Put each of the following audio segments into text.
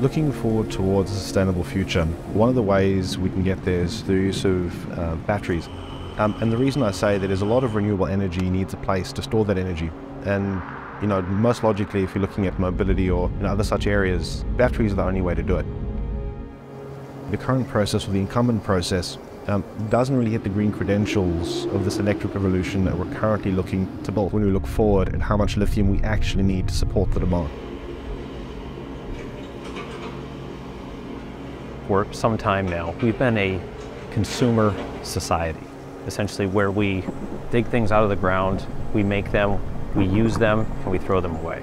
Looking forward towards a sustainable future, one of the ways we can get there is through the use of batteries. And the reason I say that is a lot of renewable energy needs a place to store that energy. And most logically, if you're looking at mobility or other such areas, batteries are the only way to do it. The current process, or the incumbent process, doesn't really hit the green credentials of this electric revolution that we're currently looking to build when we look forward at how much lithium we actually need to support the demand. For some time now, we've been a consumer society, essentially where we dig things out of the ground, we make them, we use them, and we throw them away.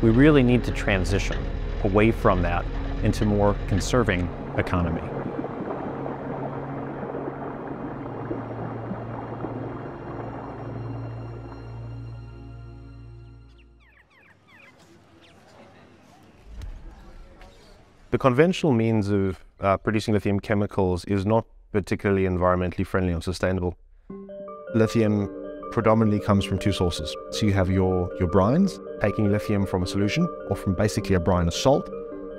We really need to transition away from that into a more conserving economy. The conventional means of producing lithium chemicals is not particularly environmentally friendly or sustainable. Lithium predominantly comes from two sources. So you have your brines, taking lithium from a solution, or from basically a brine of salt,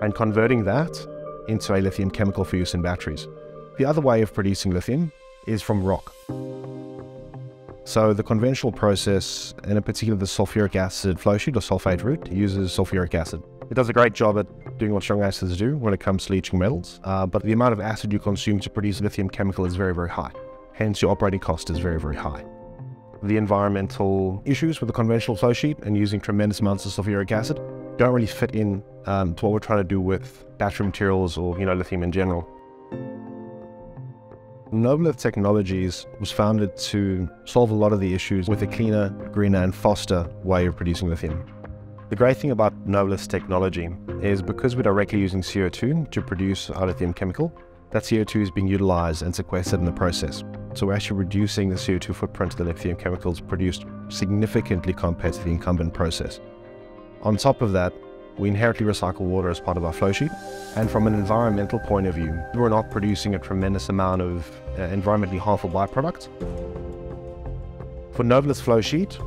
and converting that into a lithium chemical for use in batteries. The other way of producing lithium is from rock. So the conventional process, and in particular the sulfuric acid flow sheet or sulfate route, uses sulfuric acid. It does a great job at doing what strong acids do when it comes to leaching metals, but the amount of acid you consume to produce a lithium chemical is very, very high. Hence your operating cost is very, very high. The environmental issues with the conventional flow sheet and using tremendous amounts of sulfuric acid don't really fit in to what we're trying to do with battery materials or lithium in general. Novalith Technologies was founded to solve a lot of the issues with a cleaner, greener and faster way of producing lithium. The great thing about Novalith's technology is because we're directly using CO2 to produce our lithium chemical, that CO2 is being utilized and sequestered in the process. So we're actually reducing the CO2 footprint of the lithium chemicals produced significantly compared to the incumbent process. On top of that, we inherently recycle water as part of our flow sheet. And from an environmental point of view, we're not producing a tremendous amount of environmentally harmful byproducts. For Novalith's flow sheet,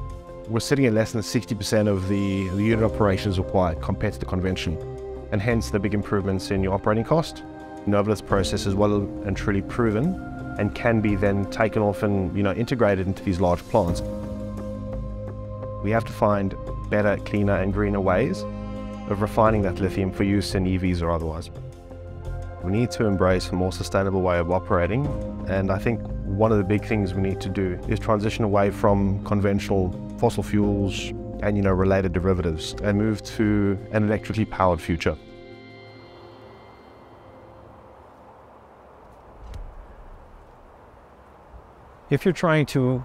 we're sitting at less than 60% of the unit operations required compared to the conventional, and hence the big improvements in your operating cost. Novalith's process is well and truly proven and can be then taken off and integrated into these large plants. We have to find better, cleaner and greener ways of refining that lithium for use in EVs or otherwise. We need to embrace a more sustainable way of operating, and I think one of the big things we need to do is transition away from conventional fossil fuels and related derivatives and move to an electrically powered future. If you're trying to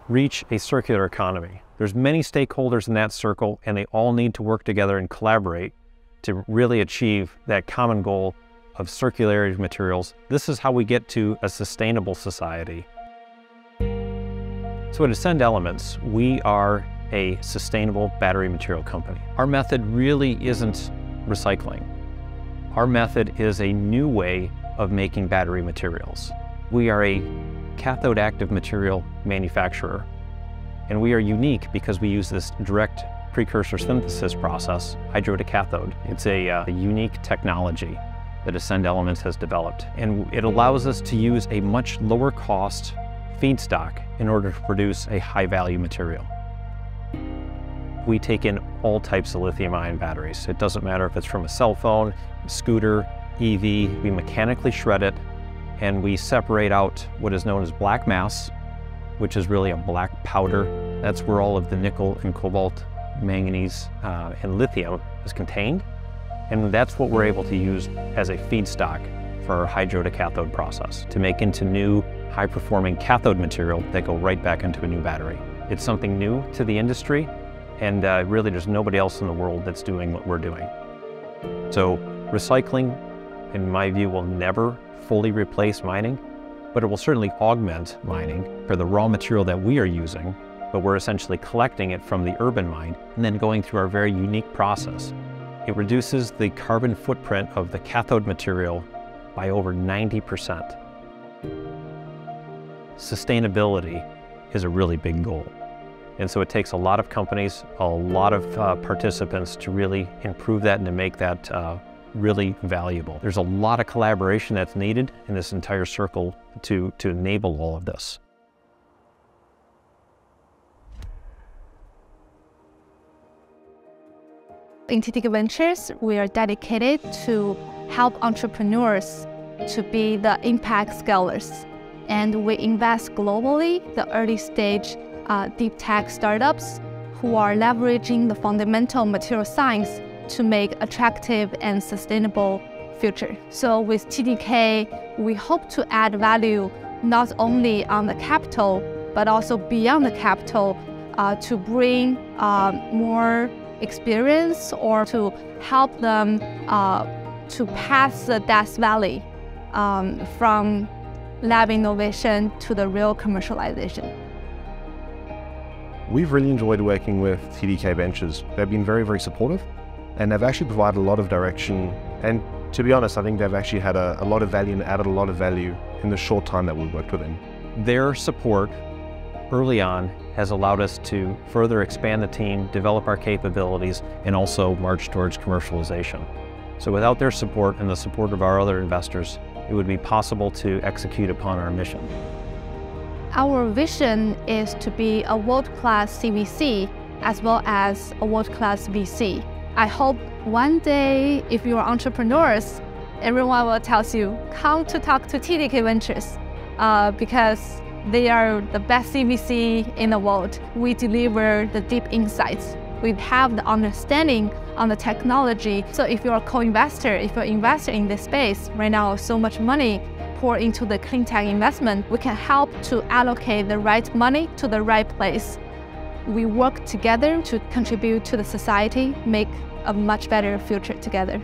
reach a circular economy, there's many stakeholders in that circle, and they all need to work together and collaborate to really achieve that common goal of circularity of materials. This is how we get to a sustainable society. So at Ascend Elements, we are a sustainable battery material company. Our method really isn't recycling. Our method is a new way of making battery materials. We are a cathode active material manufacturer, and we are unique because we use this direct precursor synthesis process, hydro to cathode. It's a unique technology that Ascend Elements has developed, and it allows us to use a much lower cost feedstock in order to produce a high value material. We take in all types of lithium-ion batteries. It doesn't matter if it's from a cell phone, scooter, EV. We mechanically shred it, and we separate out what is known as black mass, which is really a black powder. That's where all of the nickel and cobalt, manganese, and lithium is contained. And that's what we're able to use as a feedstock for our hydro to cathode process to make into new high-performing cathode material that go right back into a new battery. It's something new to the industry, and really there's nobody else in the world that's doing what we're doing. So recycling, in my view, will never fully replace mining, but it will certainly augment mining for the raw material that we are using, but we're essentially collecting it from the urban mine and then going through our very unique process. It reduces the carbon footprint of the cathode material by over 90%. Sustainability is a really big goal. And so it takes a lot of companies, a lot of participants to really improve that and to make that really valuable. There's a lot of collaboration that's needed in this entire circle to enable all of this. In TDK Ventures, we are dedicated to help entrepreneurs to be the impact scalers. And we invest globally the early stage deep tech startups who are leveraging the fundamental material science to make attractive and sustainable future. So with TDK, we hope to add value not only on the capital, but also beyond the capital to bring more experience or to help them to pass the Death Valley from lab innovation to the real commercialization. We've really enjoyed working with TDK Ventures. They've been very, very supportive, and they've actually provided a lot of direction. And to be honest, I think they've actually had a lot of value and added a lot of value in the short time that we've worked with them. Their support early on has allowed us to further expand the team, develop our capabilities, and also march towards commercialization. So without their support and the support of our other investors, it would be possible to execute upon our mission. Our vision is to be a world-class CVC as well as a world-class VC. I hope one day, if you are entrepreneurs, everyone will tell you, come to talk to TDK Ventures because they are the best CVC in the world. We deliver the deep insights. We have the understanding on the technology. So if you're a co-investor, if you're an investor in this space, right now so much money poured into the clean tech investment, we can help to allocate the right money to the right place. We work together to contribute to the society, make a much better future together.